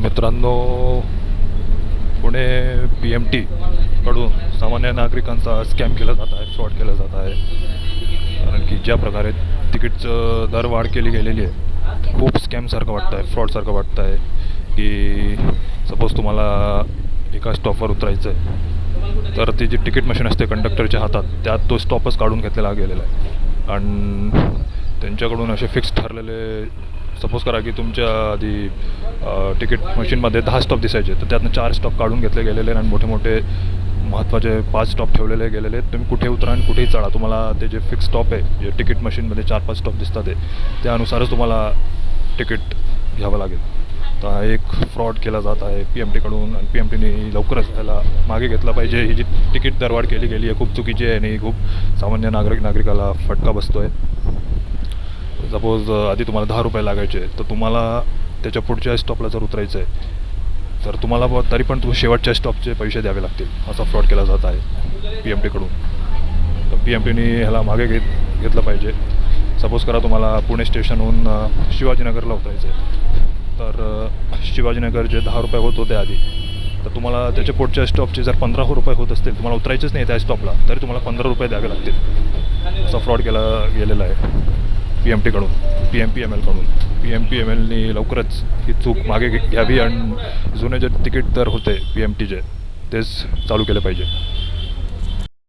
मित्रांनो, पुणे PMT कडून सामान्य नागरिकांचा स्कॅम केला जात आहे, फ्रॉड केला जात आहे. कारण की ज्या प्रकारे तिकीटचं दरवाढ केली गेलेली आहे, खूप स्कॅमसारखं वाटतं आहे, फ्रॉडसारखं वाटतं आहे. की सपोज तुम्हाला एका स्टॉपवर उतरायचं आहे, तर ती जी तिकीट मशीन असते कंडक्टरच्या हातात, त्यात तो स्टॉपच काढून घेतलेला गेलेला आहे. आणि त्यांच्याकडून असे फिक्स ठरलेले, सपोज करा की तुमच्या आधी तिकीट मशीनमध्ये 10 स्टॉप दिसायचे, तर त्यातनं 4 स्टॉप काढून घेतले गेलेले आणि मोठे मोठे महत्त्वाचे 5 स्टॉप ठेवलेले गेलेले. तुम्ही कुठे उतरा आणि कुठेही चढा, तुम्हाला ते जे फिक्स स्टॉप आहे, जे तिकीट मशीनमध्ये 4-5 स्टॉप दिसतात त्यानुसारच तुम्हाला तिकीट घ्यावं लागेल. तर हा एक फ्रॉड केला जात आहे PMTकडून, आणि PMTने लवकरच याला मागे घेतला पाहिजे. ही जी तिकीट दरवाढ केली गेली आहे खूप चुकीची आहे आणि खूप सामान्य नागरिकाला फटका बसतो आहे. सपोज आधी तुम्हाला 10 रुपये लागायचे, तर तुम्हाला त्याच्या पुढच्या स्टॉपला जर उतरायचं आहे, तर तुम्हाला तरी पण शेवटच्या स्टॉपचे पैसे द्यावे लागतील. असा फ्रॉड केला जात आहे PMTकडून. तर PMTने ह्याला मागे घेतलं पाहिजे. सपोज करा तुम्हाला पुणे स्टेशनहून शिवाजीनगरला उतरायचं आहे, तर शिवाजीनगर जे 10 रुपये होत होते आधी, तर तुम्हाला त्याच्या पुढच्या स्टॉपचे जर 15 रुपये होत असतील, तुम्हाला उतरायचंच नाही त्या स्टॉपला, तरी तुम्हाला 15 रुपये द्यावे लागतील. असा फ्रॉड केला गेलेला आहे PMTकडून, PMPMLकडून. PMPMLनी लवकरच ही चूक मागे घ्यावी आणि जुने जे तिकीट दर होते PMTचे, तेच चालू केले पाहिजे.